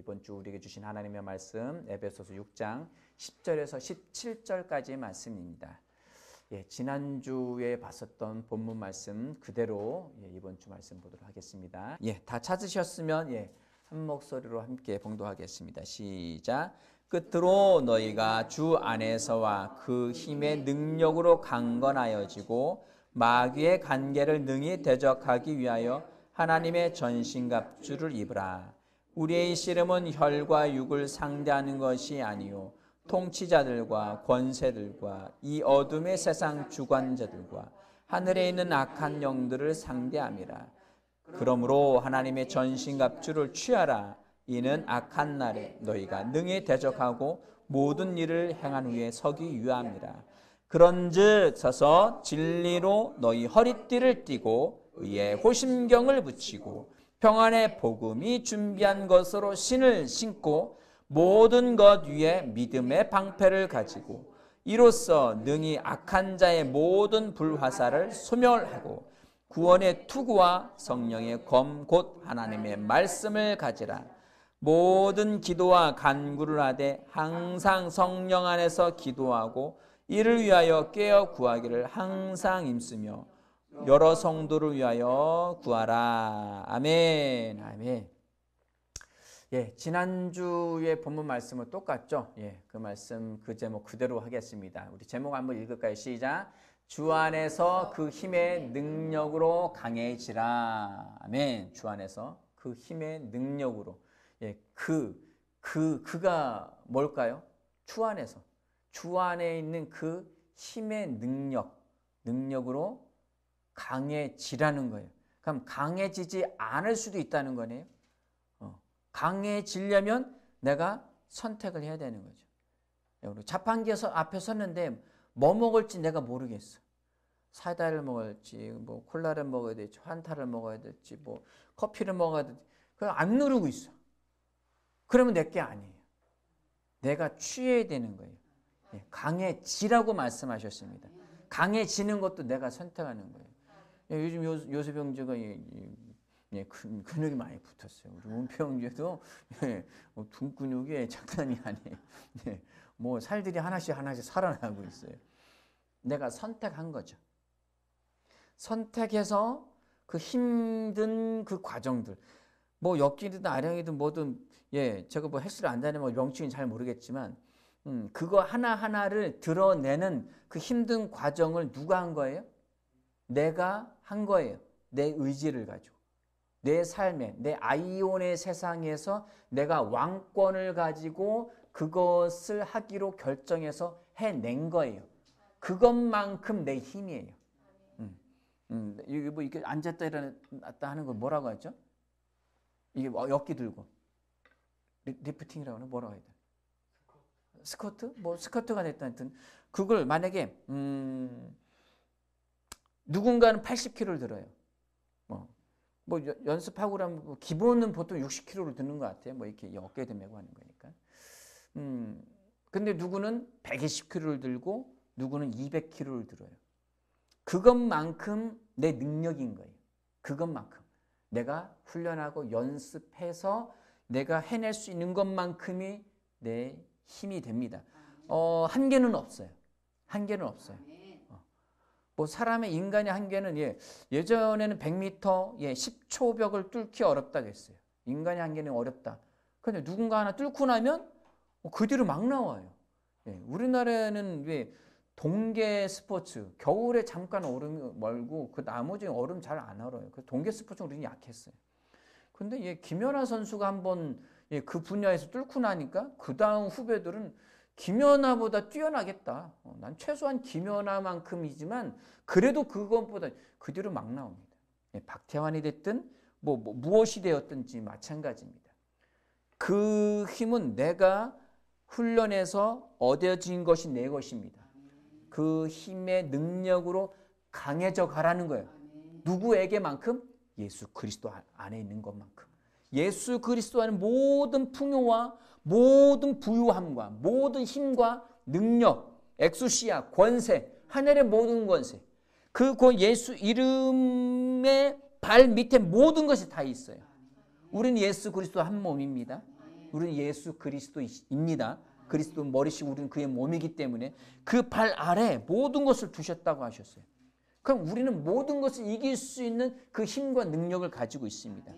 이번 주 우리에게 주신 하나님의 말씀 에베소서 6장 10절에서 17절까지의 말씀입니다. 지난주에 봤었던 본문 말씀 그대로 이번 주 말씀 보도록 하겠습니다. 다 찾으셨으면 한 목소리로 함께 봉독하겠습니다. 시작. 끝으로 너희가 주 안에서와 그 힘의 능력으로 강건하여지고 마귀의 관계를 능히 대적하기 위하여 하나님의 전신갑주를 입으라. 우리의 씨름은 혈과 육을 상대하는 것이 아니요 통치자들과 권세들과 이 어둠의 세상 주관자들과 하늘에 있는 악한 영들을 상대함이라. 그러므로 하나님의 전신갑주를 취하라. 이는 악한 날에 너희가 능히 대적하고 모든 일을 행한 후에 서기 위함이라. 그런즉 서서 진리로 너희 허리띠를 띠고 의의 호심경을 붙이고 평안의 복음이 준비한 것으로 신을 신고 모든 것 위에 믿음의 방패를 가지고 이로써 능히 악한 자의 모든 불화살을 소멸하고 구원의 투구와 성령의 검 곧 하나님의 말씀을 가지라. 모든 기도와 간구를 하되 항상 성령 안에서 기도하고 이를 위하여 깨어 구하기를 항상 힘쓰며 여러 성도를 위하여 구하라. 아멘. 아멘. 지난주의 본문 말씀은 똑같죠? 그 말씀 그 제목 그대로 하겠습니다. 우리 제목 한번 읽을까요? 시작. 주 안에서 그 힘의 능력으로 강해지라. 아멘. 주 안에서 그 힘의 능력으로. 그가 뭘까요? 주 안에서. 주 안에 있는 그 힘의 능력으로 강해지라는 거예요. 그럼 강해지지 않을 수도 있다는 거네요. 강해지려면 내가 선택을 해야 되는 거죠. 자판기 앞에 섰는데 뭐 먹을지 내가 모르겠어. 사이다를 먹을지, 뭐 콜라를 먹어야 될지, 환타를 먹어야 될지, 뭐 커피를 먹어야 될지, 그걸 안 누르고 있어. 그러면 내게 아니에요. 내가 취해야 되는 거예요. 강해지라고 말씀하셨습니다. 강해지는 것도 내가 선택하는 거예요. 요즘 요셉 형제가 근육이 많이 붙었어요. 우리 은표 형제도 등 근육이 장난이 아니에요. 뭐 살들이 하나씩 살아나고 있어요. 내가 선택한 거죠. 선택해서 그 힘든 그 과정들, 뭐 엮이든 아령이든 뭐든, 제가 뭐 헬스를 안 다니면 명칭이 잘 모르겠지만, 그거 하나하나를 드러내는 그 힘든 과정을 누가 한 거예요? 내가 한 거예요. 내 의지를 가지고. 내 삶에, 내 아이온의 세상에서 내가 왕권을 가지고 그것을 하기로 결정해서 해낸 거예요. 그것만큼 내 힘이에요. 이게 뭐 이렇게 앉았다 일어났다 하는 거 뭐라고 하죠? 이게 엮기 들고. 리프팅이라고 하나? 뭐라고 해야 돼? 스쿼트? 뭐 스쿼트가 됐다 하여튼 그걸 만약에 누군가는 80kg를 들어요. 뭐 연습하고 그러면 기본은 보통 60kg를 드는 것 같아요. 뭐 이렇게 어깨도 메고 하는 거니까. 근데 누구는 120kg를 들고 누구는 200kg를 들어요. 그것만큼 내 능력인 거예요. 그것만큼 내가 훈련하고 연습해서 내가 해낼 수 있는 것만큼이 내 힘이 됩니다. 한계는 없어요. 한계는 없어요. 뭐 사람의 인간의 한계는 예전에는 100m 10초 벽을 뚫기 어렵다고 했어요. 인간의 한계는 어렵다. 근데 누군가 하나 뚫고 나면 그 뒤로 막 나와요. 우리나라는 왜 동계 스포츠 겨울에 잠깐 얼음 멀고 그 나머지 얼음 잘 안 얼어요. 그 동계 스포츠는 우리는 약했어요. 근데 김연아 선수가 한번 그 분야에서 뚫고 나니까 그 다음 후배들은 김연아보다 뛰어나겠다. 난 최소한 김연아만큼이지만 그래도 그것보다 그 뒤로 막 나옵니다. 박태환이 됐든 무엇이 되었든지 마찬가지입니다. 그 힘은 내가 훈련해서 얻어진 것이 내 것입니다. 그 힘의 능력으로 강해져 가라는 거예요. 누구에게만큼? 예수 그리스도 안에 있는 것만큼. 예수 그리스도 안에 모든 풍요와 모든 부유함과 모든 힘과 능력, 엑수시아, 권세, 하늘의 모든 권세, 그 예수 이름의 발 밑에 모든 것이 다 있어요. 우리는 예수 그리스도 한 몸입니다. 우리는 예수 그리스도입니다. 그리스도 머리시고 우리는 그의 몸이기 때문에 그 발 아래 모든 것을 두셨다고 하셨어요. 그럼 우리는 모든 것을 이길 수 있는 그 힘과 능력을 가지고 있습니다.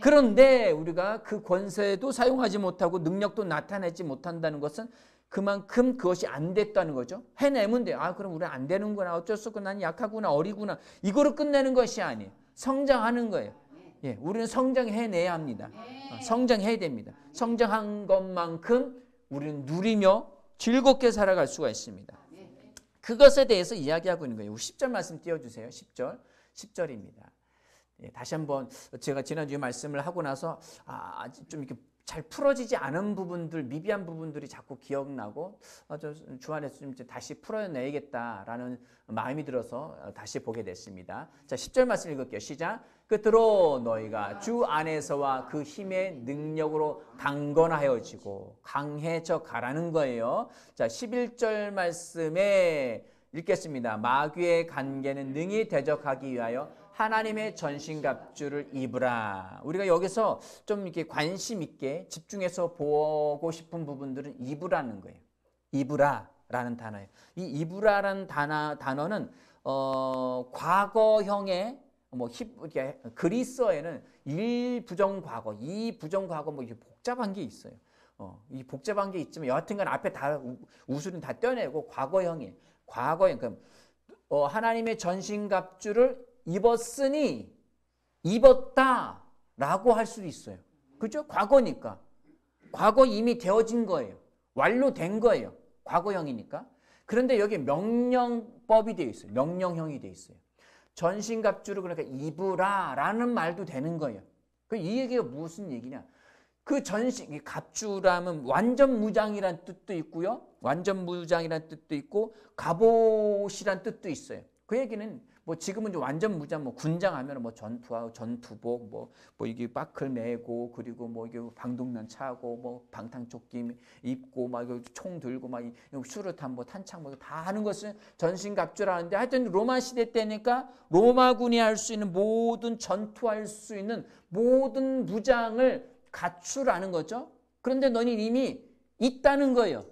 그런데 우리가 그 권세도 사용하지 못하고 능력도 나타내지 못한다는 것은 그만큼 그것이 안 됐다는 거죠. 해내면 돼요. 아, 그럼 우리는 안 되는구나. 어쩔 수 없고 난 약하구나. 어리구나. 이거로 끝내는 것이 아니에요. 성장하는 거예요. 예, 우리는 성장해내야 합니다. 성장해야 됩니다. 성장한 것만큼 우리는 누리며 즐겁게 살아갈 수가 있습니다. 그것에 대해서 이야기하고 있는 거예요. 10절 말씀 띄워주세요. 10절입니다. 예, 다시 한번 제가 지난주에 말씀을 하고 나서 좀 이렇게 잘 풀어지지 않은 부분들, 미비한 부분들이 자꾸 기억나고 주안에서 좀 다시 풀어내야겠다라는 마음이 들어서 다시 보게 됐습니다. 자, 10절 말씀 읽을게요. 시작. 끝으로 너희가 주 안에서와 그 힘의 능력으로 강건하여지고 강해져 가라는 거예요. 자, 11절 말씀에 읽겠습니다. 마귀의 관계는 능히 대적하기 위하여 하나님의 전신갑주를 입으라. 우리가 여기서 좀 이렇게 관심 있게 집중해서 보고 싶은 부분들은 입으라는 거예요. 입으라라는 단어예요. 이 입으라라는 단어는 과거형의 그리스어에는 1 부정과거, 2 부정과거 이렇게 복잡한 게 있어요. 이 복잡한 게 있지만 여하튼간 앞에 다 우수는 다 떼어내고 과거형이에요. 과거형. 그럼 하나님의 전신갑주를 입었으니 입었다라고 할 수도 있어요. 그죠? 과거니까. 과거 이미 되어진 거예요. 완료된 거예요. 과거형이니까. 그런데 여기 명령법이 되어 있어요. 명령형이 되어 있어요. 전신갑주를 그러니까 입으라라는 말도 되는 거예요. 이 얘기가 무슨 얘기냐? 그 갑주라면 완전 무장이란 뜻도 있고요. 완전 무장이란 뜻도 있고 갑옷이란 뜻도 있어요. 그 얘기는 지금은 완전 무장, 군장하면 전투하고 전투복, 이게 바클 메고 그리고 이게 방독면 차고 방탄조끼 입고 총 들고 수류탄 탄창 다 하는 것은 전신갑주라는데 하여튼 로마 시대 때니까 로마군이 할 수 있는 모든 전투할 수 있는 모든 무장을 갖추라는 거죠. 그런데 너는 이미 있다는 거예요.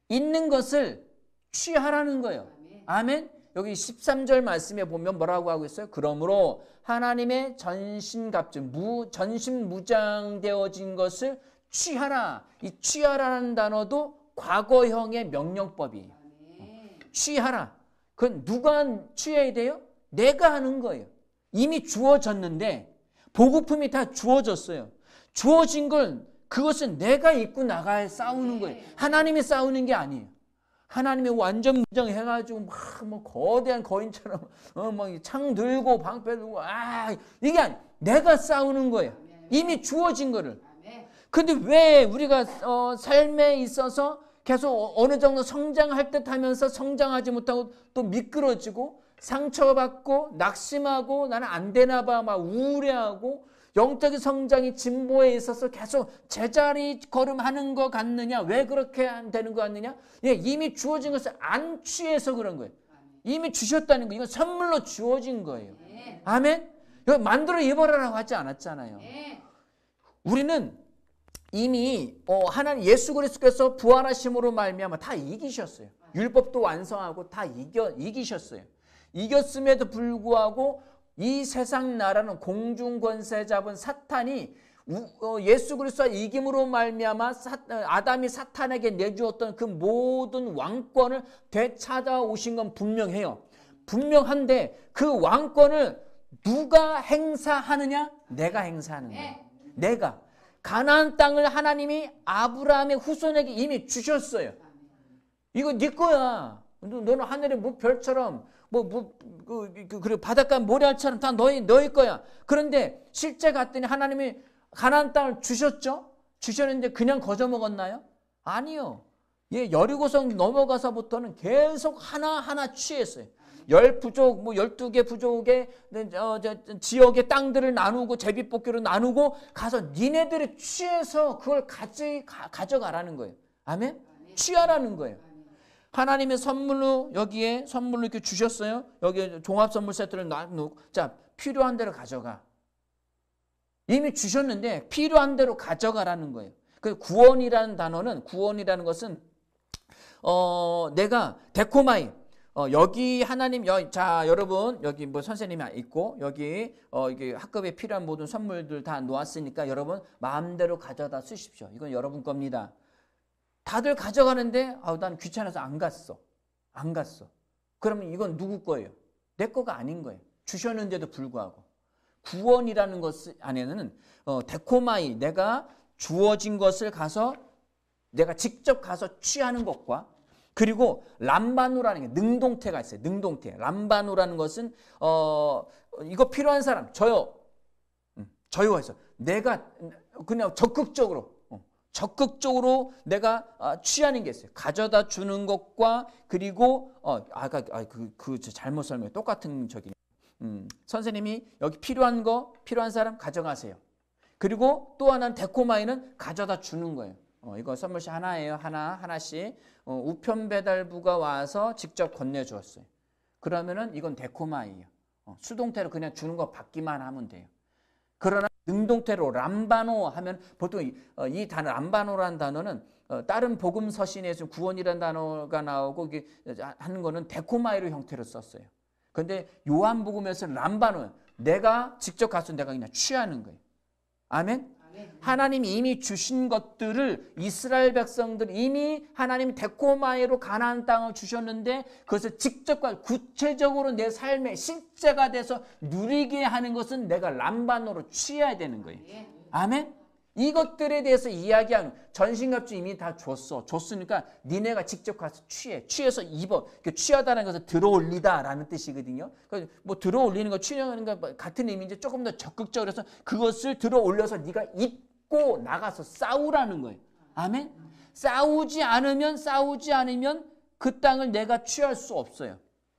있는 것을 취하라는 거예요. 아멘. 여기 13절 말씀에 보면 뭐라고 하고 있어요? 그러므로 하나님의 전신갑주, 전신무장되어진 것을 취하라. 이 취하라는 단어도 과거형의 명령법이에요. 취하라. 그건 누가 취해야 돼요? 내가 하는 거예요. 이미 주어졌는데 보급품이 다 주어졌어요. 주어진 걸 그것은 내가 입고 나가야 싸우는 거예요. 하나님이 싸우는 게 아니에요. 하나님이 완전 무장해가지고 거대한 거인처럼 창 들고 방패 들고 이게 아니에요. 내가 싸우는 거예요. 이미 주어진 거를. 근데 왜 우리가 삶에 있어서 계속 어느 정도 성장할 듯 하면서 성장하지 못하고 또 미끄러지고 상처받고 낙심하고 나는 안 되나 봐 우울해하고 영적인 성장이 진보에 있어서 계속 제자리 걸음하는 것 같느냐? 왜 그렇게 되는 것 같느냐? 이미 주어진 것을 안 취해서 그런 거예요. 이미 주셨다는 거. 이건 선물로 주어진 거예요. 아멘? 이거 만들어 입어라라고 하지 않았잖아요. 우리는 이미 하나님 예수 그리스도께서 부활하심으로 말미암아 다 이기셨어요. 율법도 완성하고 다 이기셨어요. 이겼음에도 불구하고 이 세상 나라는 공중 권세 잡은 사탄이 예수 그리스도와 이김으로 말미암아 아담이 사탄에게 내주었던 그 모든 왕권을 되찾아오신 건 분명해요. 분명한데 그 왕권을 누가 행사하느냐? 내가 행사하는 거예요. 내가. 가나안 땅을 하나님이 아브라함의 후손에게 이미 주셨어요. 이거 네 거야. 너는 하늘의 별처럼 그리고 바닷가 모래알처럼 다 너희 거야. 그런데 실제 갔더니 하나님이 가나안 땅을 주셨죠? 주셨는데 그냥 거저 먹었나요? 아니요. 여리고성 넘어가서부터는 계속 하나하나 취했어요. 10부족, 12개 부족의 지역의 땅들을 나누고 제비뽑기로 나누고 가서 니네들이 취해서 그걸 가져가라는 거예요. 아멘? 취하라는 거예요. 하나님의 선물로 여기에 선물로 이렇게 주셨어요. 여기에 종합 선물 세트를 나누고 자, 필요한 대로 가져가. 이미 주셨는데 필요한 대로 가져가라는 거예요. 그 구원이라는 단어는, 구원이라는 것은 내가 데코마이, 여기 하나님, 자 여러분 여기 뭐 선생님이 있고 여기 이게 학급에 필요한 모든 선물들 다 놓았으니까 여러분 마음대로 가져다 쓰십시오. 이건 여러분 겁니다. 다들 가져가는데 난 귀찮아서 안 갔어. 그러면 이건 누구 거예요? 내 거가 아닌 거예요. 주셨는데도 불구하고. 구원이라는 것 안에는 데코마이, 내가 주어진 것을 가서 내가 직접 가서 취하는 것과, 그리고 람바누라는 게 능동태가 있어요. 능동태. 람바누라는 것은 이거 필요한 사람 저요 해서 내가 그냥 적극적으로 내가 취하는 게 있어요. 가져다 주는 것과, 그리고 잘못 설명해. 똑같은 저기. 선생님이 여기 필요한 사람 가져가세요. 그리고 또 하나는 데코마이는 가져다 주는 거예요. 이거 선물시 하나예요. 하나씩. 우편 배달부가 와서 직접 건네주었어요. 그러면은 이건 데코마이예요. 수동태로 그냥 주는 거 받기만 하면 돼요. 그러나 능동태로 람바노 하면 보통 이 단어 람바노라는 단어는 다른 복음 서신에서 구원이라는 단어가 나오고 이게 하는 거는 데코마이로 형태로 썼어요. 그런데 요한복음에서 람바노, 내가 직접 가서 내가 그냥 취하는 거예요. 아멘. 하나님이 이미 주신 것들을 이스라엘 백성들 이미 하나님이 데코마이로 가나안 땅을 주셨는데 그것을 직접 구체적으로 내 삶의 실제가 돼서 누리게 하는 것은 내가 람바노로 취해야 되는 거예요. 아멘. 이것들에 대해서 이야기하는, 전신갑주 이미 다 줬으니까 니네가 직접 가서 취해서 입어. 취하다는 것은 들어올리다라는 뜻이거든요. 뭐 들어올리는 거, 취하는 거 같은 의미인데 조금 더 적극적으로 해서 그것을 들어올려서 네가 입고 나가서 싸우라는 거예요. 아멘. 싸우지 않으면 그 땅을 내가 취할 수 없어요.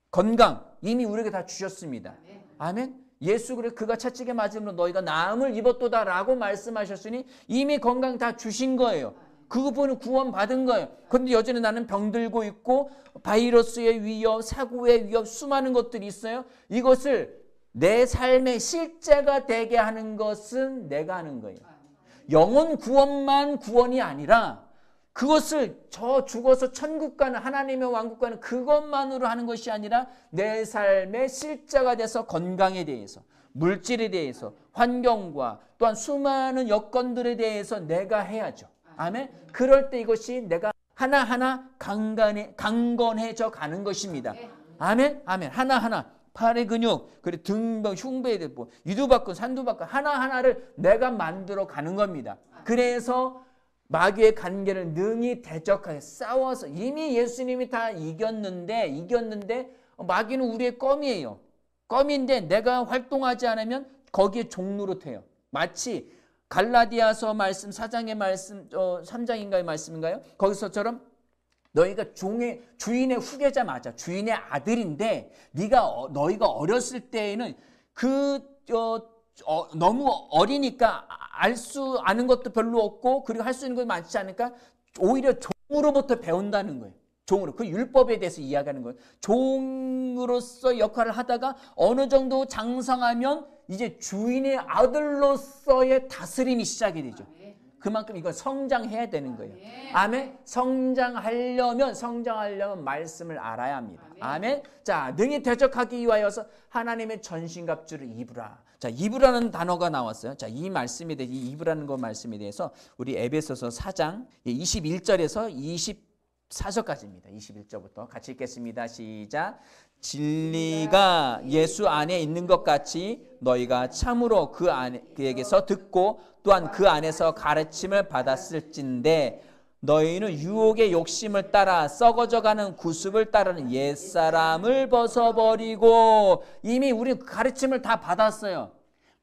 건강 이미 우리에게 다 주셨습니다. 아멘. 예수 그래 그가 채찍에 맞음으로 너희가 나음을 입었도다라고 말씀하셨으니 이미 건강 다 주신 거예요. 그분은 구원 받은 거예요. 그런데 여전히 나는 병들고 있고 바이러스의 위협, 사고의 위협, 수많은 것들이 있어요. 이것을 내 삶의 실제가 되게 하는 것은 내가 하는 거예요. 영혼 구원만 구원이 아니라 그것을 저 죽어서 천국 가는 하나님의 왕국 가는 그것만으로 하는 것이 아니라 내 삶의 실제가 돼서 건강에 대해서, 물질에 대해서, 환경과 또한 수많은 여건들에 대해서 내가 해야죠. 아멘. 그럴 때 이것이 내가 하나하나 강건해져 가는 것입니다. 아멘. 아멘. 하나하나 팔의 근육, 그리고 등병, 흉배에 대고 유두박근, 산두박근 하나하나를 내가 만들어 가는 겁니다. 그래서 마귀의 관계를 능히 대적하게 싸워서 이미 예수님이 다 이겼는데 마귀는 우리의 껌이에요. 껌인데 내가 활동하지 않으면 거기에 종노릇해요. 마치 갈라디아서 말씀 4장의 말씀 3장인가의 말씀인가요? 거기서처럼 너희가 주인의 후계자 맞아. 주인의 아들인데 너희가 어렸을 때에는 너무 어리니까 알 수 아는 것도 별로 없고 그리고 할 수 있는 것도 많지 않으니까 오히려 종으로부터 배운다는 거예요. 종으로. 그 율법에 대해서 이야기하는 거예요. 종으로서 역할을 하다가 어느 정도 장성하면 이제 주인의 아들로서의 다스림이 시작이 되죠. 그만큼 이건 성장해야 되는 거예요. 아멘. 성장하려면 말씀을 알아야 합니다. 아멘. 자, 능히 대적하기 위하여서 하나님의 전신갑주를 입으라. 자, 입으라는 단어가 나왔어요. 자, 이 말씀에 대해, 이 입으라는 거 말씀에 대해서 우리 에베소서 4장 21절에서 24절까지입니다. 21절부터 같이 읽겠습니다. 시작. 진리가 예수 안에 있는 것 같이 너희가 참으로 그에게서 듣고 또한 그 안에서 가르침을 받았을진데 너희는 유혹의 욕심을 따라 썩어져가는 구습을 따르는 옛사람을 벗어버리고. 이미 우리 가르침을 다 받았어요.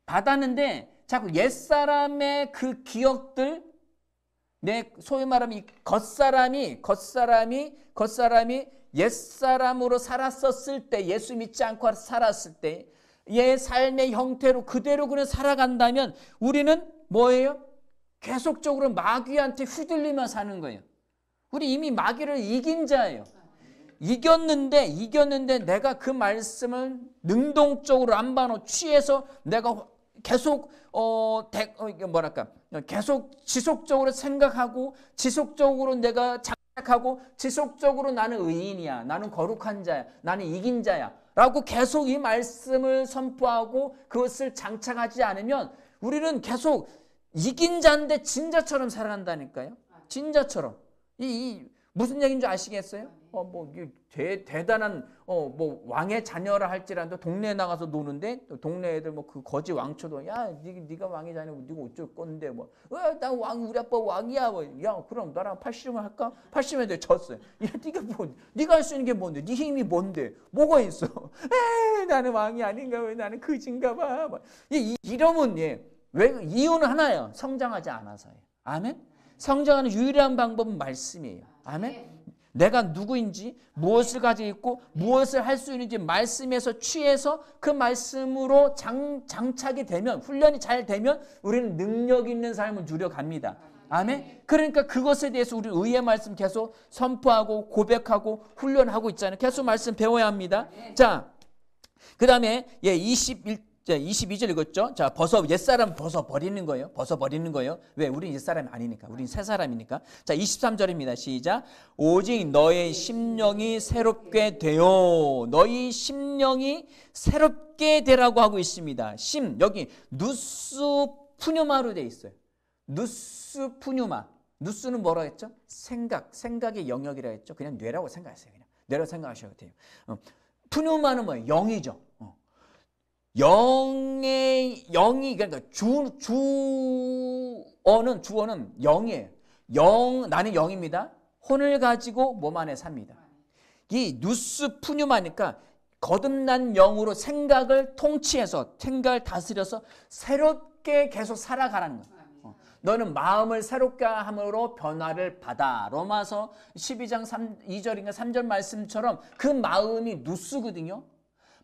받았는데 자꾸 옛사람의 그 기억들, 소위 말하면 이 겉사람이 옛사람으로 살았었을 때, 예수 믿지 않고 살았을 때 얘 삶의 형태로 그대로 그냥 살아간다면 우리는 뭐예요? 계속적으로 마귀한테 휘둘리며 사는 거예요. 우리 이미 마귀를 이긴 자예요. 이겼는데 내가 그 말씀을 능동적으로 람바노 취해서 내가 계속 이게 뭐랄까 계속 지속적으로 생각하고 지속적으로 내가 장착하고 지속적으로 나는 의인이야, 나는 거룩한 자야, 나는 이긴 자야 라고 계속 이 말씀을 선포하고 그것을 장착하지 않으면 우리는 계속 이긴 자인데 진자처럼 살아간다니까요. 진자처럼. 무슨 얘기인지 아시겠어요? 대단한 뭐 왕의 자녀라 할지라도 동네에 나가서 노는데 동네 애들 뭐 그 거지 왕초도 야 네가 왕의 자녀고 네가 어쩔 건데 나 왕 우리 아빠 왕이야 야 그럼 나랑 팔씨름을 할까? 팔씨름에 졌어요. 야 네가 할 수 있는 게 뭔데? 네 힘이 뭔데? 뭐가 있어? 나는 왕이 아닌가 왜 나는 그진가 봐. 이러면 왜 이유는 하나예요. 성장하지 않아서예요. 아멘. 성장하는 유일한 방법은 말씀이에요. 아멘. 내가 누구인지 무엇을 가지고 있고 무엇을 할 수 있는지 말씀에서 취해서 그 말씀으로 장착이 되면 훈련이 잘 되면 우리는 능력 있는 삶을 누려갑니다. 아멘. 그러니까 그것에 대해서 우리 의의 말씀 계속 선포하고 고백하고 훈련하고 있잖아요. 계속 말씀 배워야 합니다. 자, 그 다음에 22절 읽었죠? 자, 옛사람 벗어버리는 거예요. 벗어버리는 거예요. 왜? 우린 옛사람이 아니니까. 우린 새 사람이니까. 자, 23절입니다. 시작. 오직 너의 심령이 새롭게 되어. 너희 심령이 새롭게 되라고 하고 있습니다. 여기 누스 푸뉴마로 되어 있어요. 누스 푸뉴마. 누스는 뭐라고 했죠? 생각의 영역이라 했죠. 그냥 뇌라고 생각하세요. 그냥 뇌라고 생각하셔도 돼요. 푸뉴마는 뭐예요? 영이죠. 영이 그러니까 주어는 영이에요. 나는 영입니다. 혼을 가지고 몸 안에 삽니다. 이 누스 푸뉴마니까 거듭난 영으로 생각을 통치해서 생각을 다스려서 새롭게 계속 살아가라는 거예요. 너는 마음을 새롭게 함으로 변화를 받아. 로마서 12장 2절인가 3절 말씀처럼 그 마음이 누스거든요.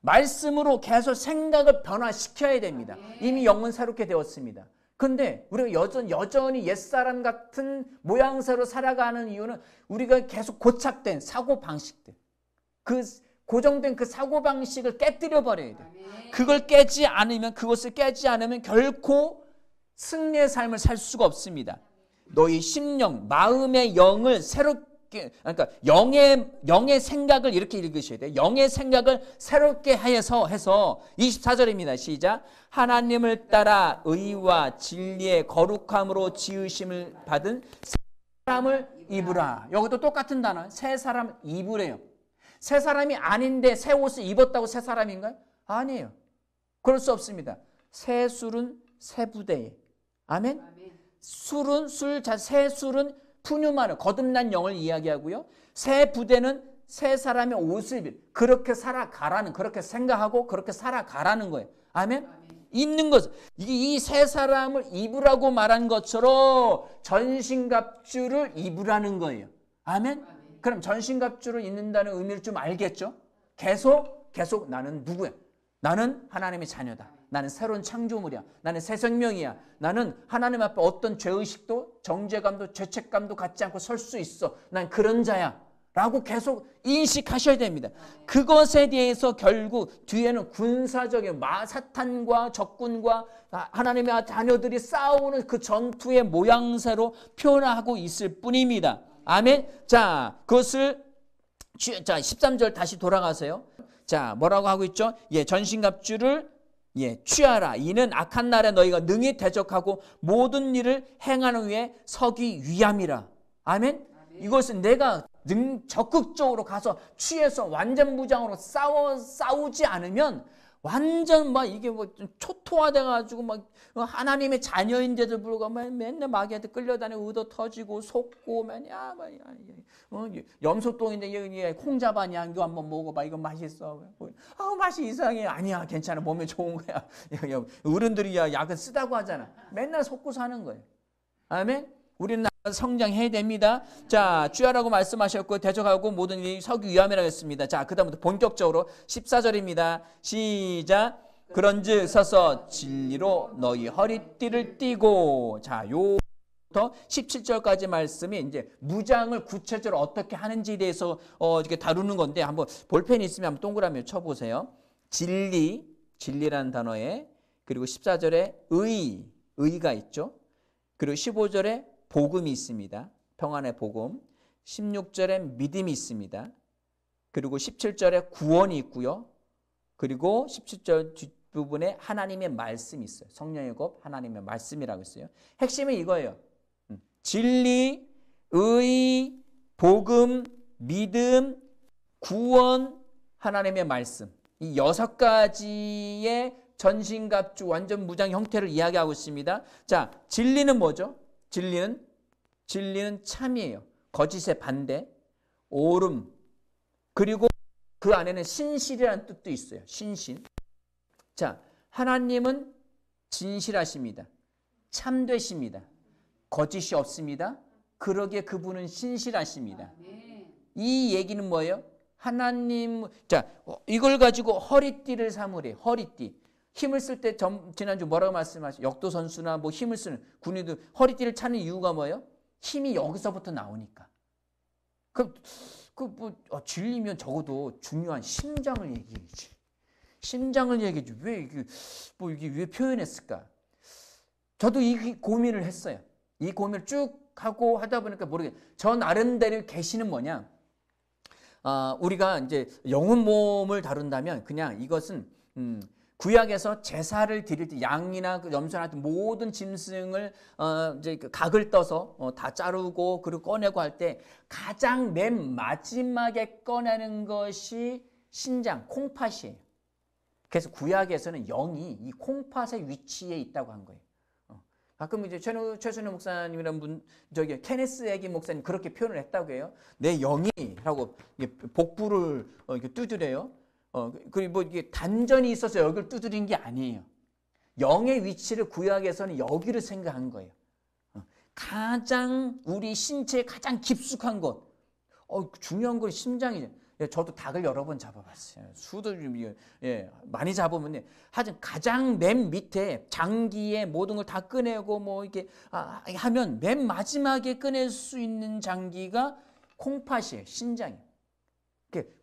말씀으로 계속 생각을 변화시켜야 됩니다. 이미 영은 새롭게 되었습니다. 근데 우리가 여전히 옛사람 같은 모양새로 살아가는 이유는 우리가 계속 고착된 사고방식들, 고정된 그 사고방식을 깨뜨려 버려야 돼요. 그것을 깨지 않으면 결코 승리의 삶을 살 수가 없습니다. 너희 심령, 마음의 영을 그러니까 영의 생각을 이렇게 읽으셔야 돼요. 영의 생각을 새롭게 해서 24절입니다. 시작. 하나님을 따라 의와 진리의 거룩함으로 지으심을 받은 새 사람을 입으라. 여기도 똑같은 단어. 새 사람 입으래요. 새 사람이 아닌데 새 옷을 입었다고 새 사람인가요? 아니에요. 그럴 수 없습니다. 새 술은 새 부대에. 아멘. 새 술은 푸뉴마는 거듭난 영을 이야기하고요. 새 부대는 새 사람의 옷을 그렇게 살아가라는, 그렇게 생각하고 그렇게 살아가라는 거예요. 아멘. 있는 것, 이 새 사람을 입으라고 말한 것처럼 전신갑주를 입으라는 거예요. 아멘. 그럼 전신갑주를 입는다는 의미를 좀 알겠죠? 계속 나는 누구야? 나는 하나님의 자녀다. 나는 새로운 창조물이야. 나는 새 생명이야. 나는 하나님 앞에 어떤 죄의식도 정죄감도 죄책감도 갖지 않고 설 수 있어. 난 그런 자야 라고 계속 인식하셔야 됩니다. 그것에 대해서 결국 뒤에는 군사적인 사탄과 적군과 하나님의 자녀들이 싸우는 그 전투의 모양새로 표현하고 있을 뿐입니다. 아멘. 자, 그것을 13절 다시 돌아가세요. 자, 뭐라고 하고 있죠? 전신갑주를 취하라. 이는 악한 날에 너희가 능히 대적하고 모든 일을 행하는 후에 서기 위함이라. 아멘. 이것은 내가 적극적으로 가서 취해서 완전 무장으로 싸우지 않으면 완전 이게 좀 초토화돼가지고 하나님의 자녀인데도 불구하고 맨날 마귀한테 끌려다니고 의도 터지고 속고 염소똥인데 콩 잡았냐 이거 한번 먹어봐 이거 맛있어. 맛이 이상해. 아니야 괜찮아 몸에 좋은 거야. 어른들이 약은 쓰다고 하잖아. 맨날 속고 사는 거예요. 아멘. 우리는 성장해야 됩니다. 자, 취하라고 말씀하셨고 대적하고 모든 일이 서기 위함이라고 했습니다. 자, 그 다음부터 본격적으로 14절입니다. 시작. 그런즉 서서 진리로 너희 허리띠를 띠고. 자, 요부터 17절까지 말씀이 이제 무장을 구체적으로 어떻게 하는지에 대해서 이렇게 다루는 건데 한번 볼펜이 있으면 한번 동그라미 쳐보세요. 진리라는 단어에 그리고 14절에 의가 있죠. 그리고 15절에 복음이 있습니다. 평안의 복음. 16절에 믿음이 있습니다. 그리고 17절에 구원이 있고요. 그리고 17절 뒷부분에 하나님의 말씀이 있어요. 성령의 곱 하나님의 말씀이라고 했어요. 핵심은 이거예요. 진리, 의, 복음, 믿음, 구원, 하나님의 말씀. 이 6가지의 전신갑주 완전 무장 형태를 이야기하고 있습니다. 자, 진리는 뭐죠? 진리는 참이에요. 거짓의 반대, 옳음. 그리고 그 안에는 신실이라는 뜻도 있어요. 신실. 자, 하나님은 진실하십니다. 참되십니다. 거짓이 없습니다. 그러기에 그분은 신실하십니다. 이 얘기는 뭐예요? 하나님, 자, 이걸 가지고 허리띠를 삼으래. 허리띠. 힘을 쓸 때 지난주 뭐라고 말씀하셨죠? 역도 선수나 뭐 힘을 쓰는 군인들 허리띠를 차는 이유가 뭐예요? 힘이 여기서부터 나오니까. 진리면 적어도 중요한 심장을 얘기해야지. 심장을 얘기해야지. 이게 왜 표현했을까? 저도 이 고민을 했어요. 이 고민을 쭉 하고 하다 보니까 모르겠어요. 저 나름대로 계시는 뭐냐? 우리가 이제 영혼 몸을 다룬다면 그냥 이것은 구약에서 제사를 드릴 때 양이나 염소나 모든 짐승을 이제 각을 떠서 다 자르고 그리고 꺼내고 할 때 가장 맨 마지막에 꺼내는 것이 신장, 콩팥이에요. 그래서 구약에서는 영이 이 콩팥의 위치에 있다고 한 거예요. 가끔 이제 최순호 목사님이라는 분, 케네스 애기 목사님 그렇게 표현을 했다고 해요. 내 영이라고 복부를 이렇게 두드려요. 그리고 뭐 이게 단전이 있어서 여기를 두드린 게 아니에요. 영의 위치를 구약에서는 여기를 생각한 거예요. 가장 우리 신체에 가장 깊숙한 곳. 중요한 건 심장이죠. 저도 닭을 여러 번 잡아봤어요. 수도 좀 많이 잡으면 하여튼 가장 맨 밑에 장기에 모든 걸 다 꺼내고 뭐 이렇게 하면 맨 마지막에 꺼낼 수 있는 장기가 콩팥이에요. 신장이에요.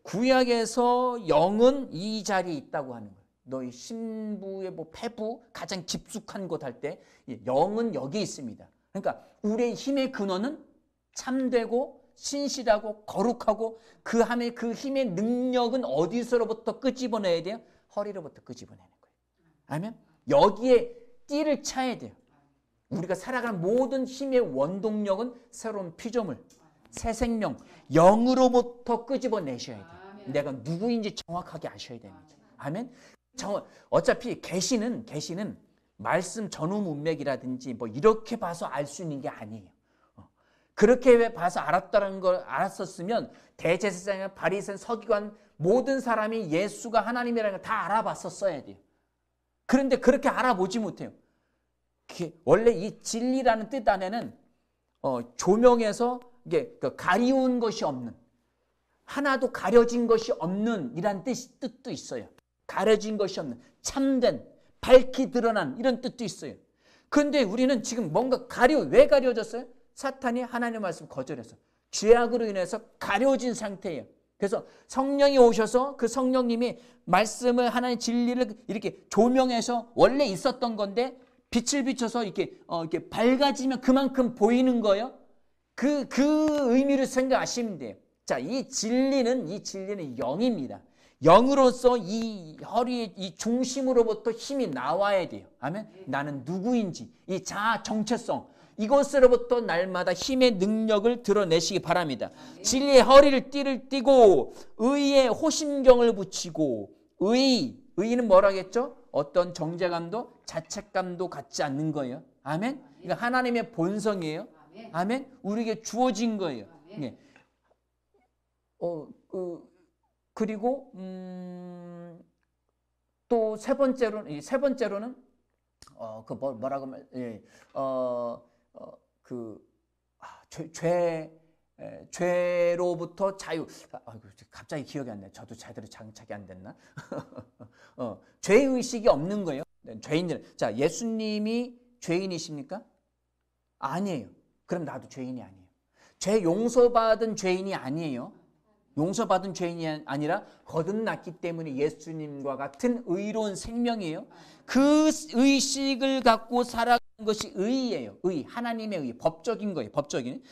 구약에서 영은 이 자리에 있다고 하는 거예요. 너희 신부의 뭐 폐부 가장 깊숙한 곳 할 때 영은 여기 있습니다. 그러니까 우리의 힘의 근원은 참되고 신실하고 거룩하고 그 힘의 능력은 어디서로부터 끄집어내야 돼요? 허리로부터 끄집어내는 거예요. 아멘? 여기에 띠를 차야 돼요. 우리가 살아가는 모든 힘의 원동력은 새로운 피조물, 새 생명, 영으로부터 끄집어내셔야 돼요. 내가 누구인지 정확하게 아셔야 됩니다. 아멘? 어차피 계시는 말씀 전후 문맥이라든지 뭐 이렇게 봐서 알 수 있는 게 아니에요. 그렇게 봐서 알았다는 걸 알았었으면 대제사장, 바리새인, 서기관 모든 사람이 예수가 하나님이라는 걸 다 알아봤었어야 돼요. 그런데 그렇게 알아보지 못해요. 원래 이 진리라는 뜻 안에는 조명에서 이게 가리운 것이 없는, 하나도 가려진 것이 없는 이란 뜻도 있어요. 가려진 것이 없는, 참된, 밝히 드러난 이런 뜻도 있어요. 그런데 우리는 지금 뭔가 왜 가려졌어요? 사탄이 하나님의 말씀 거절해서 죄악으로 인해서 가려진 상태예요. 그래서 성령이 오셔서 그 성령님이 말씀을 하나님의 진리를 이렇게 조명해서 원래 있었던 건데 빛을 비춰서 이렇게 밝아지면 그만큼 보이는 거예요. 그 의미를 생각하시면 돼요. 자, 이 진리는 영입니다. 영으로서 이 허리의 이 중심으로부터 힘이 나와야 돼요. 아멘. 나는 누구인지 이 자아 정체성 이것으로부터 날마다 힘의 능력을 드러내시기 바랍니다. 진리의 허리를 띠고 의의 호심경을 붙이고 의는 뭐라겠죠? 어떤 정죄감도 자책감도 갖지 않는 거예요. 아멘. 이거 하나님의 본성이에요. 아멘. 우리에게 주어진 거예요. 네. 그리고 또 세 번째로는 뭐라고 말? 죄로부터 자유. 갑자기 기억이 안 나요. 저도 제대로 장착이 안 됐나? 죄의식이 없는 거예요. 죄인들. 자, 예수님이 죄인이십니까? 아니에요. 그럼 나도 죄인이 아니에요. 죄 용서받은 죄인이 아니에요. 용서받은 죄인이 아니라 거듭났기 때문에 예수님과 같은 의로운 생명이에요. 그 의식을 갖고 살아가는 것이 의예요. 의, 하나님의 의, 법적인 거예요. 법적인.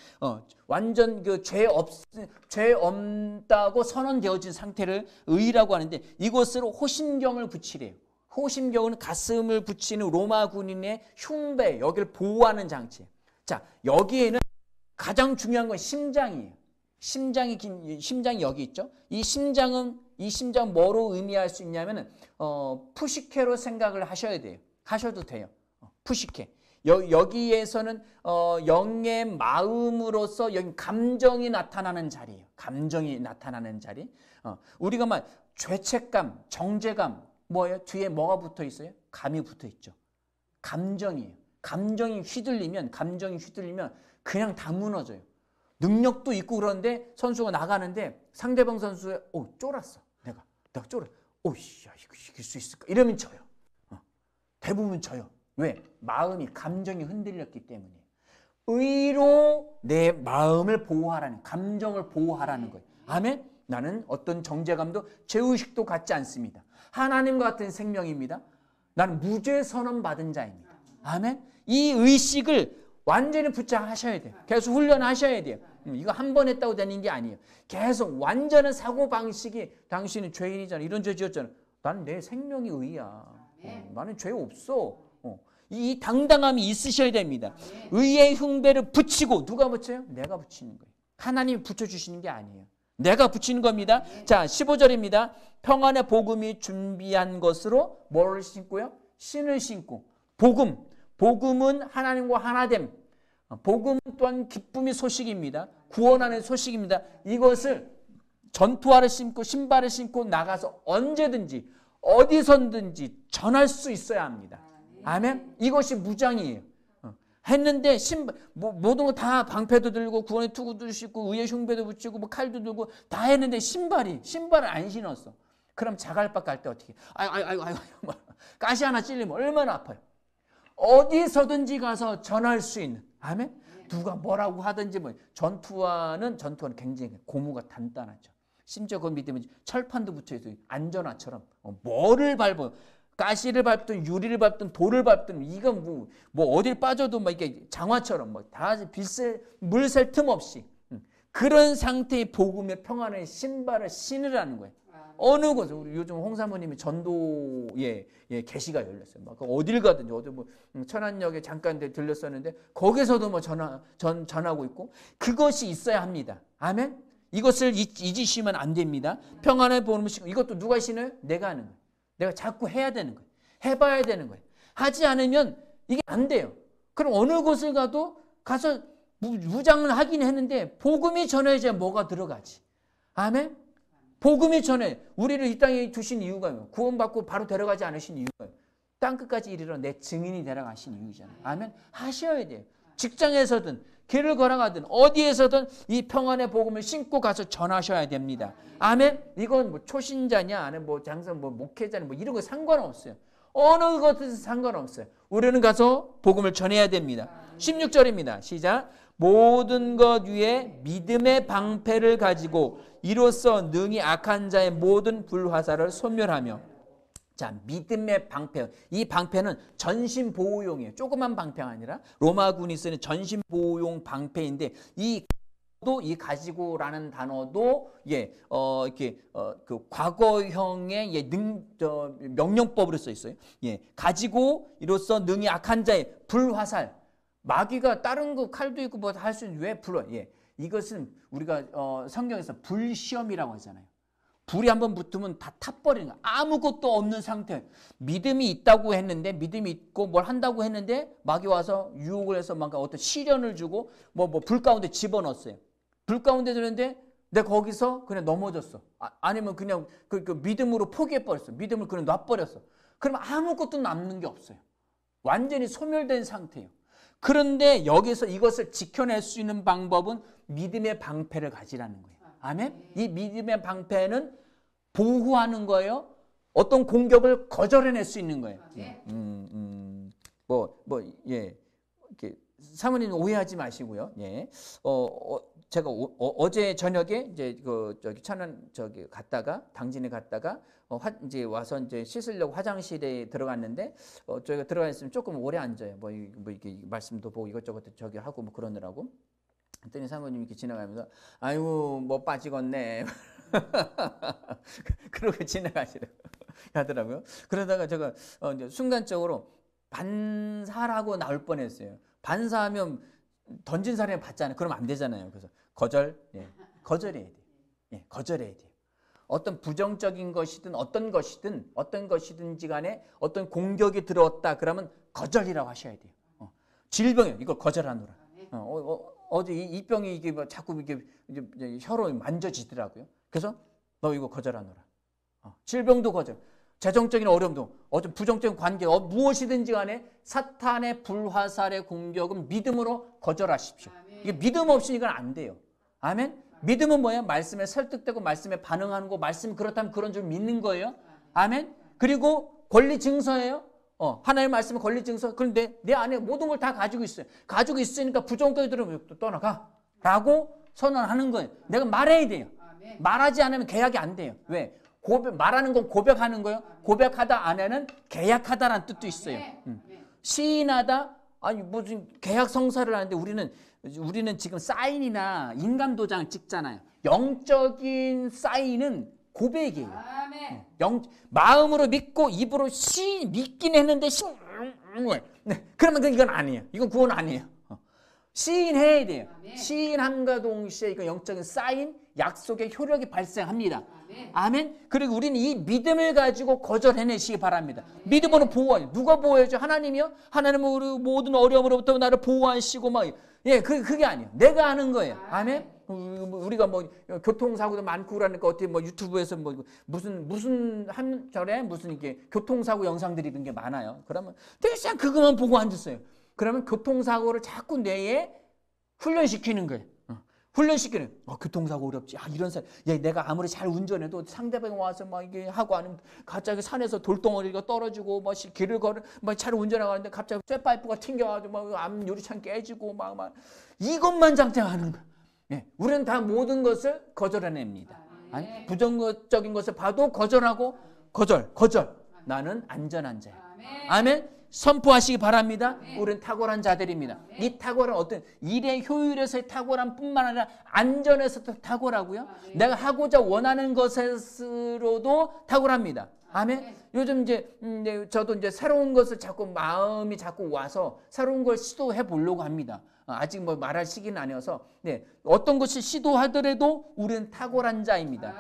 완전 그 죄 없다고 선언되어진 상태를 의라고 하는데, 이것으로 호심경을 붙이래요. 호심경은 가슴을 붙이는 로마 군인의 흉배, 여기를 보호하는 장치. 자, 여기에는 가장 중요한 건 심장이에요. 심장이 여기 있죠. 이 심장 뭐로 의미할 수 있냐면은 푸시케로 생각을 하셔야 돼요. 하셔도 돼요. 푸시케. 여기에서는 영의 마음으로서 여기 감정이 나타나는 자리예요. 감정이 나타나는 자리. 우리가 막 죄책감, 정죄감, 뭐예요? 뒤에 뭐가 붙어 있어요? 감이 붙어 있죠. 감정이에요. 감정이 휘둘리면 그냥 다 무너져요. 능력도 있고 그런데 선수가 나가는데 상대방 선수에 쫄았어. 내가 쫄아. 오이씨, 이거 이길 수 있을까? 이러면 져요. 대부분 져요. 왜? 마음이, 감정이 흔들렸기 때문에. 의로 내 마음을 보호하라는, 감정을 보호하라는 거예요. 아멘? 나는 어떤 정죄감도 죄의식도 갖지 않습니다. 하나님과 같은 생명입니다. 나는 무죄 선언 받은 자입니다. 아멘? 이 의식을 완전히 붙잡으셔야 돼요. 계속 훈련하셔야 돼요. 이거 한 번 했다고 되는 게 아니에요. 계속 완전한 사고방식이, 당신은 죄인이잖아, 이런 죄 지었잖아. 나는 내 생명이 의야. 나는 죄 없어. 이 당당함이 있으셔야 됩니다. 의의 흉배를 붙이고, 누가 붙여요? 내가 붙이는 거예요. 하나님이 붙여주시는 게 아니에요. 내가 붙이는 겁니다. 자, 15절입니다. 평안의 복음이 준비한 것으로 뭐를 신고요? 신을 신고. 복음은 하나님과 하나됨. 복음 또한 기쁨의 소식입니다. 구원하는 소식입니다. 이것을 전투화를 신고 신발을 신고 나가서 언제든지 어디선든지 전할 수 있어야 합니다. 아멘? 이것이 무장이에요. 했는데 모든 거 다 방패도 들고 구원의 투구도 신고 의의 흉배도 붙이고 뭐 칼도 들고 다 했는데 신발을 안 신었어. 그럼 자갈밭 갈 때 어떻게? 아이고 가시 하나 찔리면 얼마나 아파요. 어디서든지 가서 전할 수 있는. 아멘? 누가 뭐라고 하든지 뭐 전투화는 굉장히 고무가 단단하죠. 심지어 그걸 믿으면 철판도 붙여있어요. 안전화처럼. 뭐를 밟아요. 가시를 밟든 유리를 밟든 돌을 밟든 이건 뭐 어딜 빠져도 막 이게 장화처럼 뭐 다 물샐 틈 없이 그런 상태의 복음의 평안의 신발을 신으라는 거예요. 어느 곳에 우리 요즘 홍 사모님이 전도에 계시가 열렸어요. 막 어딜 가든지 어디 뭐 천안역에 잠깐 들렸었는데 거기서도 뭐 전하고 있고 그것이 있어야 합니다. 아멘. 이것을 잊으시면 안 됩니다. 평안의 복음을 신고 이것도 누가 신어요? 내가 하는 거예요. 내가 자꾸 해야 되는 거예요. 해봐야 되는 거예요. 하지 않으면 이게 안 돼요. 그럼 어느 곳을 가서 무장을 하긴 했는데 복음이 전해져야 뭐가 들어가지. 아멘. 복음이 전해 우리를 이 땅에 두신 이유가요. 구원받고 바로 데려가지 않으신 이유가요. 땅끝까지 이르러 내 증인이 데려가신 이유잖아요. 아멘. 하셔야 돼요. 직장에서든 길을 걸어가든 어디에서든 이 평안의 복음을 신고 가서 전하셔야 됩니다. 아멘. 이건 뭐 초신자냐 아니면 뭐 장사 뭐 목회자냐 뭐 이런 거 상관없어요. 어느 것에서 상관없어요. 우리는 가서 복음을 전해야 됩니다. 16절입니다. 시작. 모든 것 위에 믿음의 방패를 가지고 이로써 능히 악한 자의 모든 불화살을 소멸하며. 자, 믿음의 방패. 이 방패는 전신 보호용이에요. 조그만 방패가 아니라 로마군이 쓰는 전신 보호용 방패인데 이 가지고라는 단어도 그 과거형의 명령법으로 써 있어요. 가지고 이로써 능히 악한 자의 불화살. 마귀가 다른 거 칼도 있고 뭐 할 수 있는 왜 불화? 이것은 우리가 성경에서 불시험이라고 하잖아요. 불이 한번 붙으면 다 타버리는 거야. 아무것도 없는 상태. 믿음이 있다고 했는데, 믿음이 있고 뭘 한다고 했는데 마귀 와서 유혹을 해서 뭔가 어떤 시련을 주고 불 가운데 집어넣었어요. 불 가운데 드는데 내가 거기서 그냥 넘어졌어. 아니면 그냥 그 믿음으로 포기해버렸어. 믿음을 그냥 놔버렸어. 그러면 아무것도 남는 게 없어요. 완전히 소멸된 상태예요. 그런데 여기서 이것을 지켜낼 수 있는 방법은 믿음의 방패를 가지라는 거예요. 아멘? 이 믿음의 방패는 보호하는 거예요. 어떤 공격을 거절해낼 수 있는 거예요. 이렇게 사모님 오해하지 마시고요. 제가 어제 저녁에 이제 저기 천안 저기 갔다가 당진에 갔다가 이제 와서 이제 씻으려고 화장실에 들어갔는데 저희가 들어가 있으면 조금 오래 앉아요. 뭐 이렇게 말씀도 보고 이것저것 저기 하고 뭐 그러느라고. 그랬더니 사모님이 이렇게 지나가면서 아이고 뭐 빠지겠네. 그러고 지나가시라고 하더라고요. 그러다가 제가 이제 순간적으로 반사라고 나올 뻔했어요. 반사하면 던진 사람이 받잖아요. 그러면 안 되잖아요. 그래서 거절해야 돼요. 거절해야 돼요. 어떤 부정적인 것이든 어떤 것이든지 간에 어떤 공격이 들어왔다 그러면 거절이라고 하셔야 돼요. 질병이에요. 이걸 거절하노라. 어제 이 병이 이게 뭐 자꾸 이게 혀로 만져지더라고요. 그래서 너 이거 거절하노라. 질병도 거절. 재정적인 어려움도 어떤 부정적인 관계 무엇이든지 간에 사탄의 불화살의 공격은 믿음으로 거절하십시오. 이게 믿음 없이 이건 안 돼요. 아멘. 믿음은 뭐야? 말씀에 설득되고 말씀에 반응하는 거, 말씀 그렇다면 그런 줄 믿는 거예요. 아멘. 그리고 권리 증서예요. 하나님의 말씀은 권리 증서. 그런데 내 안에 모든 걸 다 가지고 있어요. 가지고 있으니까 부정적이 들으면 또 떠나가 라고 선언하는 거예요. 내가 말해야 돼요. 말하지 않으면 계약이 안 돼요. 왜? 말하는 건 고백하는 거예요. 고백하다 안에는 계약하다라는 뜻도 있어요. 시인하다, 아니 무슨 계약 성사를 하는데 우리는 지금 사인이나 인감 도장을 찍잖아요. 영적인 사인은 고백이에요. 마음으로 믿고 입으로 믿긴 했는데 그러면 이건 아니에요. 이건 구원 아니에요. 시인해야 돼요. 시인함과 동시에 이거 영적인 사인, 약속의 효력이 발생합니다. 아멘. 그리고 우리는 이 믿음을 가지고 거절해내시기 바랍니다. 믿음으로 보호하죠. 누가 보호해줘? 하나님이요? 하나님은 우리 모든 어려움으로부터 나를 보호하시고 그게 아니에요. 내가 하는 거예요. 아멘. 우리가 뭐 교통사고도 많고 그러니까 어떻게 뭐 유튜브에서 뭐 무슨 한 절에 무슨 이게 교통사고 영상들이 이런 게 많아요. 그러면 대신 그것만 보고 앉았어요. 그러면 교통사고를 자꾸 뇌에 훈련시키는 거예요. 훈련시키는 교통사고 어렵지. 이런 사람. 내가 아무리 잘 운전해도 상대방이 와서 막 이게 하고 아니면 갑자기 산에서 돌덩어리가 떨어지고 막 길을 잘 운전하고 갑자기 쇠파이프가 튕겨가지고 막 앞 유리창 깨지고 막 이것만 장장하는 거야. 우리는 다 모든 것을 거절해냅니다. 아니, 부정적인 것을 봐도 거절하고 거절. 나는 안전한 자야. 아멘. 선포하시기 바랍니다. 우리는 탁월한 자들입니다. 이 탁월한 어떤 일의 효율에서의 탁월함 뿐만 아니라 안전에서도 탁월하고요. 내가 하고자 원하는 것으로도 탁월합니다. 아멘. 요즘 이제 저도 이제 새로운 것을 마음이 자꾸 와서 새로운 걸 시도해 보려고 합니다. 아직 뭐 말할 시기는 아니어서 어떤 것을 시도하더라도 우리는 탁월한 자입니다.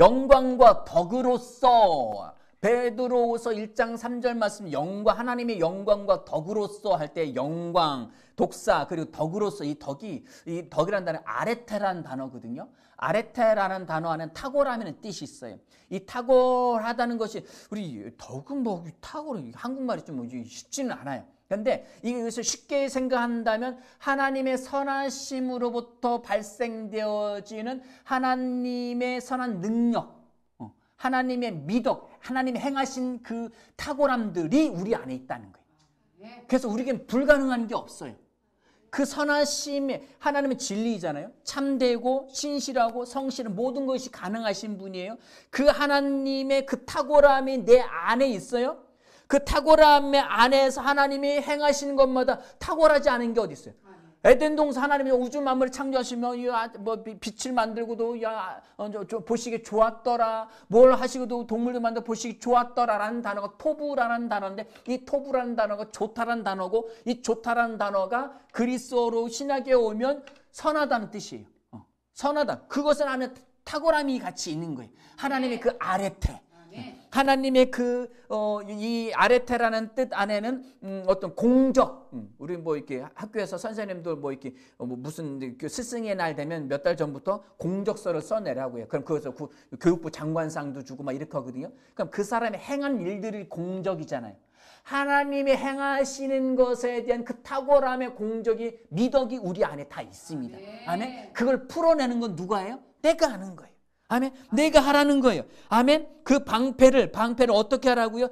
영광과 덕으로서 베드로후서 1장 3절 말씀 하나님의 영광과 덕으로서 할 때 영광, 독사 그리고 덕으로서 이 덕이라는 단어 아레테라는 단어거든요. 아레테라는 단어 안에 탁월함이라는 뜻이 있어요. 이 탁월하다는 것이 우리 덕은 뭐 탁월은 한국말이 좀 쉽지는 않아요. 그런데 이것을 쉽게 생각한다면 하나님의 선하심으로부터 발생되어지는 하나님의 선한 능력, 하나님의 미덕, 하나님이 행하신 그 탁월함들이 우리 안에 있다는 거예요. 그래서 우리에겐 불가능한 게 없어요. 그 선하심에 하나님은 진리이잖아요. 참되고 신실하고 성실한 모든 것이 가능하신 분이에요. 그 하나님의 그 탁월함이 내 안에 있어요. 그 탁월함의 안에서 하나님이 행하시는 것마다 탁월하지 않은 게 어디 있어요? 에덴 동산 하나님이 우주 만물을 창조하시며 뭐 빛을 만들고도 보시기 좋았더라. 뭘 하시고도 동물들 만들어 보시기 좋았더라라는 단어가 토부라는 단어인데 이 토부라는 단어가 좋다라는 단어고 이 좋다라는 단어가 그리스어로 신약에 오면 선하다는 뜻이에요. 선하다. 그것은 안에 탁월함이 같이 있는 거예요. 하나님의 그 아레테. 하나님의 이 아레테라는 뜻 안에는 어떤 공적, 우리 뭐 이렇게 학교에서 선생님들 뭐 이렇게 무슨 스승의 날 되면 몇 달 전부터 공적서를 써내라고요. 그럼 그것서 교육부 장관상도 주고 막 이렇게 하거든요. 그럼 그 사람이 행한 일들이 공적이잖아요. 하나님이 행하시는 것에 대한 그 탁월함의 공적이 미덕이 우리 안에 다 있습니다. 아멘. 그걸 풀어내는 건 누가 해요? 내가 하는 거예요. 아멘. 내가 하라는 거예요. 아멘. 그 방패를 어떻게 하라고요?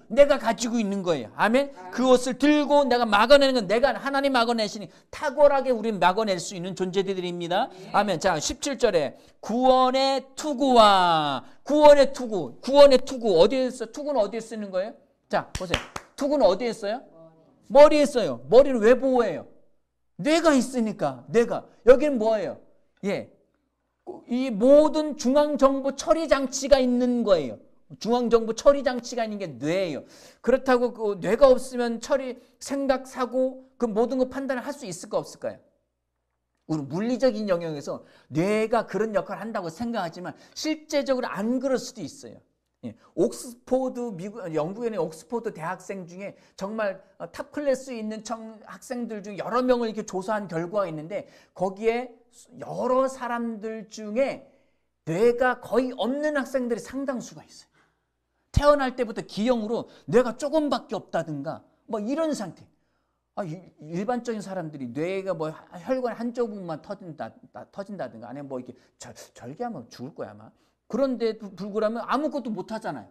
내가 가지고 있는 거예요. 아멘. 그것을 들고 내가 막아내는 건 내가 하나님 막아내시니 탁월하게 우리는 막아낼 수 있는 존재들입니다. 아멘. 자, 17절에 구원의 투구와 구원의 투구 어디에 있어? 투구는 어디에 쓰는 거예요? 자, 보세요. 투구는 어디에 있어요? 머리에 써요. 머리를 왜 보호해요? 뇌가 있으니까. 뇌가. 여기는 뭐예요? 예. 이 모든 중앙정보 처리 장치가 있는 거예요. 중앙정보 처리 장치가 있는 게 뇌예요. 그렇다고 그 뇌가 없으면 생각, 사고 그 모든 거 판단을 할 수 있을까 없을까요? 우리 물리적인 영역에서 뇌가 그런 역할을 한다고 생각하지만 실제적으로 안 그럴 수도 있어요. 예. 영국에 있는 옥스포드 대학생 중에 정말 탑 클래스 있는 학생들 중 여러 명을 이렇게 조사한 결과가 있는데 거기에 여러 사람들 중에 뇌가 거의 없는 학생들이 상당수가 있어요. 태어날 때부터 기형으로 뇌가 조금밖에 없다든가 뭐 이런 상태. 일반적인 사람들이 뇌가 뭐 혈관 한쪽 부분만 터진다든가 아니면 뭐 이렇게 절개하면 죽을 거야 아마. 그런데 불구하면 아무것도 못 하잖아요.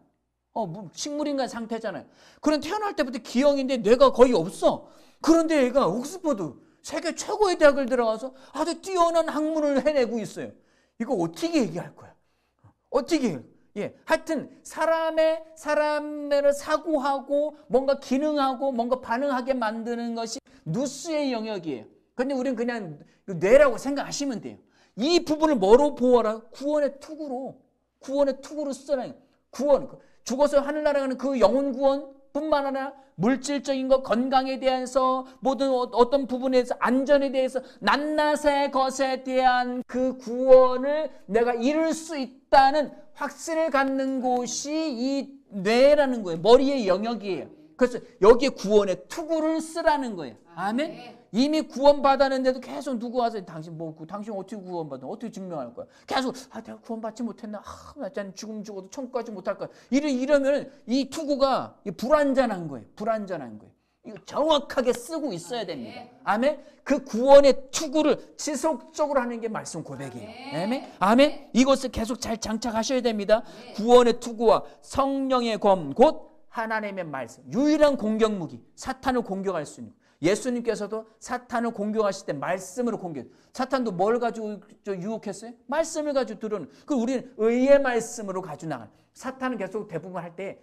식물인간 상태잖아요. 그런 태어날 때부터 기형인데 뇌가 거의 없어. 그런데 얘가 옥스퍼드 세계 최고의 대학을 들어가서 아주 뛰어난 학문을 해내고 있어요. 이거 어떻게 얘기할 거야? 어떻게 해요? 예, 하여튼 사람을 사고하고 뭔가 기능하고 뭔가 반응하게 만드는 것이 누스의 영역이에요. 근데 우리는 그냥 뇌라고 생각하시면 돼요. 이 부분을 뭐로 보호하라? 구원의 투구로 쓰라. 구원. 죽어서 하늘나라 가는 그 영혼 구원뿐만 아니라 물질적인 것, 건강에 대해서 모든 어떤 부분에서 안전에 대해서 낱낱의 것에 대한 그 구원을 내가 이룰 수 있다는 확신을 갖는 곳이 이 뇌라는 거예요. 머리의 영역이에요. 그래서 여기에 구원의 투구를 쓰라는 거예요. 아멘. 이미 구원받았는데도 계속 누구 와서 당신 어떻게 구원받아? 어떻게 증명할 거야? 계속 내가 구원받지 못했나? 난 죽어도 천국 가지 못할 거야. 이러면 이 투구가 불완전한 거예요. 이거 정확하게 쓰고 있어야 됩니다. 아멘. 그 구원의 투구를 지속적으로 하는 게 말씀 고백이에요. 아멘. 이것을 계속 잘 장착하셔야 됩니다. 구원의 투구와 성령의 검 곧 하나님의 말씀. 유일한 공격 무기. 사탄을 공격할 수 있는. 예수님께서도 사탄을 공격하실 때 말씀으로 사탄도 뭘 가지고 유혹했어요? 말씀을 가지고 들어오는. 우리는 의의 말씀으로 가지고 나가는. 사탄은 계속 대부분 할 때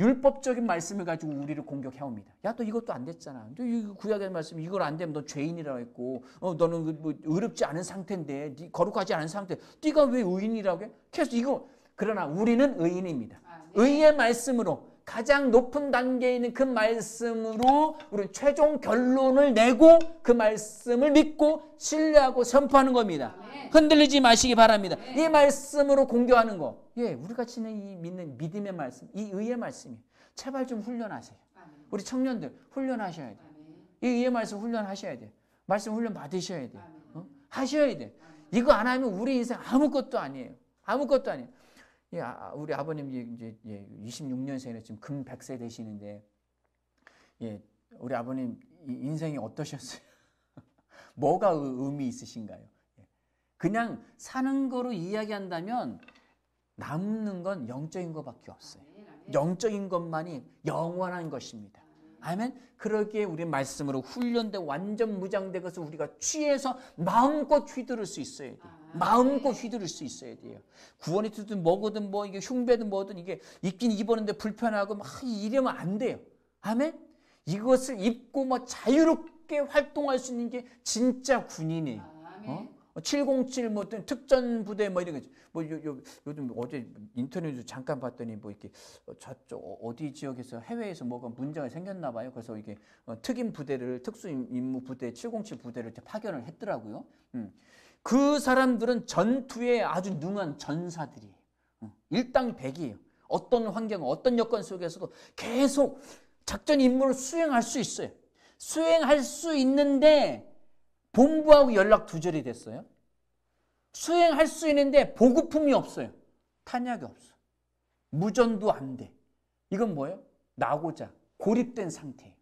율법적인 말씀을 가지고 우리를 공격해옵니다. 야, 너 이것도 안 됐잖아. 너 이 구약의 말씀 이걸 안 되면 너 죄인이라고 했고, 너는 뭐 의롭지 않은 상태인데, 거룩하지 않은 상태. 네가 왜 의인이라고 해? 계속 이거. 그러나 우리는 의인입니다. 의의 말씀으로. 가장 높은 단계에 있는 그 말씀으로 우리 최종 결론을 내고 그 말씀을 믿고 신뢰하고 선포하는 겁니다. 흔들리지 마시기 바랍니다. 이 말씀으로 공격하는 거. 예, 우리가 지는 이 믿는 믿음의 말씀, 이 의의 말씀이 제발 좀 훈련하세요. 우리 청년들 훈련하셔야 돼요. 이 의의 말씀 훈련하셔야 돼요. 말씀 훈련 받으셔야 돼요. 하셔야 돼요. 이거 안 하면 우리 인생 아무것도 아니에요. 예, 우리 아버님 이제 26년생이라 지금 금 100세 되시는데, 예, 우리 아버님 인생이 어떠셨어요? 뭐가 의미 있으신가요? 그냥 사는 거로 이야기한다면 남는 건 영적인 것밖에 없어요. 영적인 것만이 영원한 것입니다. 아멘. 그러기에 우리 말씀으로 훈련돼 완전 무장되어서 우리가 취해서 마음껏 휘두를 수 있어야 돼요. 마음껏 휘두를 수 있어야 돼요. 구원이 되든 뭐거든 뭐 이게 흉배든 뭐든 이게 입긴 입었는데 불편하고 막 이러면 안 돼요. 아멘. 이것을 입고 뭐 자유롭게 활동할 수 있는 게 진짜 군인이에요. 707 뭐 특전 부대 뭐 이런 거 요즘 어제 인터넷에서 잠깐 봤더니 뭐 이렇게 저쪽 어디 지역에서 해외에서 뭐가 문제가 생겼나 봐요. 그래서 이게 특임 부대를 특수 임무 부대 707 부대를 파견을 했더라고요. 그 사람들은 전투에 아주 능한 전사들이에요. 일당백이에요. 어떤 환경, 어떤 여건 속에서도 계속 작전 임무를 수행할 수 있어요. 수행할 수 있는데 본부하고 연락 두절이 됐어요. 수행할 수 있는데 보급품이 없어요. 탄약이 없어. 무전도 안 돼. 이건 뭐예요? 나고자 고립된 상태예요.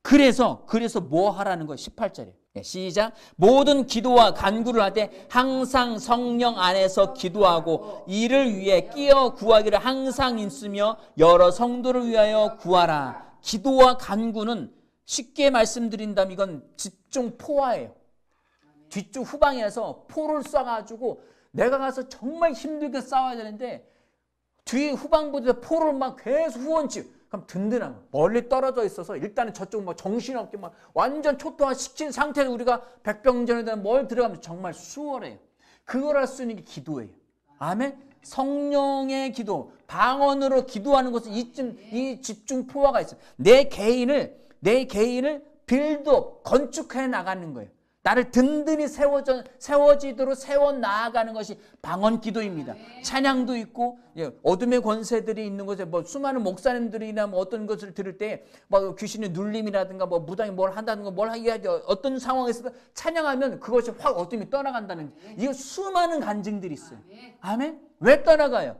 그래서 뭐 하라는 거예요? 18절에. 시작. 모든 기도와 간구를 할 때 항상 성령 안에서 기도하고 이를 위해 끼어 구하기를 항상 있으며 여러 성도를 위하여 구하라. 기도와 간구는 쉽게 말씀드린다면 이건 집중 포화예요. 뒤쪽 후방에서 포를 쏴가지고 내가 가서 정말 힘들게 싸워야 되는데 뒤에 후방부대 포를 막 계속 후원치. 그럼 든든한 거. 멀리 떨어져 있어서 일단은 저쪽 뭐 정신없게 막 완전 초토화 시킨 상태로 우리가 백병전에다 뭘 들어가면 정말 수월해요. 그걸 할 수 있는 게 기도예요. 아멘. 성령의 기도, 방언으로 기도하는 것은 이 집중 포화가 있어요. 내 개인을 빌드업, 건축해 나가는 거예요. 나를 든든히 세워지도록 세워 나아가는 것이 방언 기도입니다. 찬양도 있고 어둠의 권세들이 있는 곳에 뭐 수많은 목사님들이나 뭐 어떤 것을 들을 때 뭐 귀신의 눌림이라든가 뭐 무당이 뭘 한다든가 뭘 하게 어떤 상황에서 찬양하면 그것이 확 어둠이 떠나간다는 이거 수많은 간증들이 있어요. 아멘. 왜 떠나가요?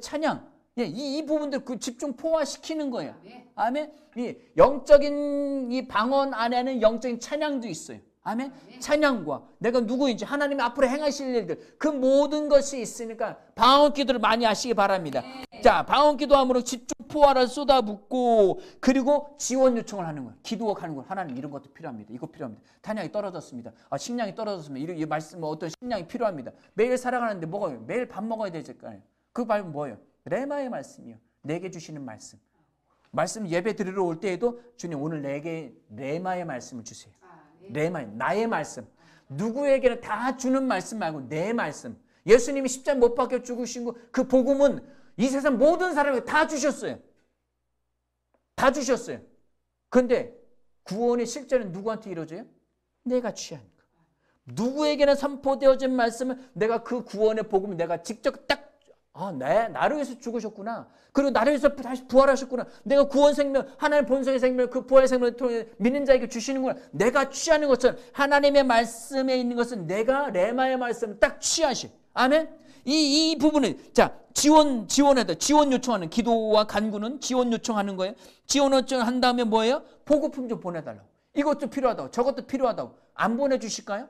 찬양. 이 부분들 그 집중 포화시키는 거예요. 아멘. 이 영적인 이 방언 안에는 영적인 찬양도 있어요. 아멘. 찬양과 내가 누구인지 하나님이 앞으로 행하실 일들 그 모든 것이 있으니까 방언 기도를 많이 하시기 바랍니다. 자, 방언 기도함으로 집중 포화를 쏟아붓고 그리고 지원 요청을 하는 거예요. 기도하는 거예요. 하나님 이런 것도 필요합니다. 이거 필요합니다. 탄약이 떨어졌습니다. 식량이 떨어졌습니다. 이 말씀 뭐 어떤 식량이 필요합니다. 매일 살아가는데 뭐가 매일 밥 먹어야 되잖아요. 그 말은 뭐예요? 레마의 말씀이요. 내게 주시는 말씀. 말씀 예배 드리러 올 때에도 주님 오늘 내게 레마의 말씀을 주세요. 레마의 나의 말씀. 누구에게나 다 주는 말씀 말고 내 말씀. 예수님이 십자가에 못 박혀 죽으신 그 복음은 이 세상 모든 사람에게 다 주셨어요. 다 주셨어요. 그런데 구원의 실제는 누구한테 이루어져요? 내가 취하니까. 누구에게나 선포되어진 말씀은 내가 그 구원의 복음을 내가 직접 딱 나를 위해서 죽으셨구나. 그리고 나를 위해서 다시 부활하셨구나. 내가 구원 생명, 하나님 본성의 생명, 그 부활의 생명을 통해 믿는 자에게 주시는구나. 내가 취하는 것처럼 하나님의 말씀에 있는 것은 내가 레마의 말씀을 딱 취하시. 아멘. 이 부분은 자 지원하다. 지원 요청하는 기도와 간구는 지원 요청하는 거예요. 지원 요청한 다음에 뭐예요? 보급품 좀 보내달라고. 이것도 필요하다고. 저것도 필요하다고. 안 보내주실까요?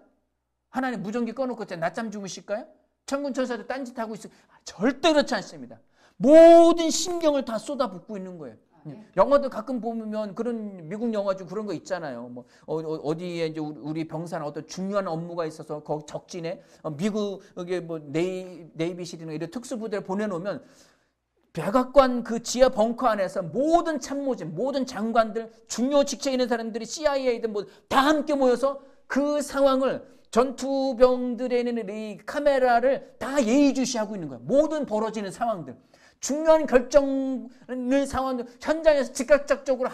하나님 무전기 꺼놓고 낮잠 주무실까요? 천군 천사도 딴짓하고 있어요. 절대 그렇지 않습니다. 모든 신경을 다 쏟아붓고 있는 거예요. 영화도 가끔 보면 그런 미국 영화 중 그런 거 있잖아요. 뭐 어디에 이제 우리 병사나 어떤 중요한 업무가 있어서 거기 적진에 미국의 뭐 네이비실이나 이런 특수부대를 보내놓으면 백악관 그 지하 벙커 안에서 모든 참모진, 모든 장관들, 중요 직책에 있는 사람들이 CIA든 뭐 다 함께 모여서 그 상황을 전투병들에 있는 이 카메라를 다 예의주시하고 있는 거예요. 모든 벌어지는 상황들. 중요한 결정을 상황 현장에서 즉각적으로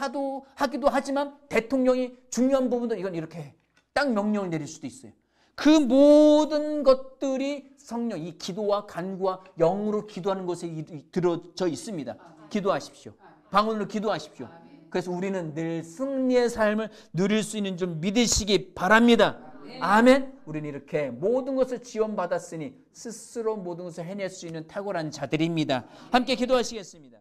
하기도 하지만 대통령이 중요한 부분들 이건 이렇게 딱 명령을 내릴 수도 있어요. 그 모든 것들이 성령, 이 기도와 간구와 영으로 기도하는 것에 들어져 있습니다. 기도하십시오. 방언으로 기도하십시오. 그래서 우리는 늘 승리의 삶을 누릴 수 있는 줄 믿으시기 바랍니다. 아멘. 우리는 이렇게 모든 것을 지원받았으니 스스로 모든 것을 해낼 수 있는 탁월한 자들입니다. 함께 기도하시겠습니다.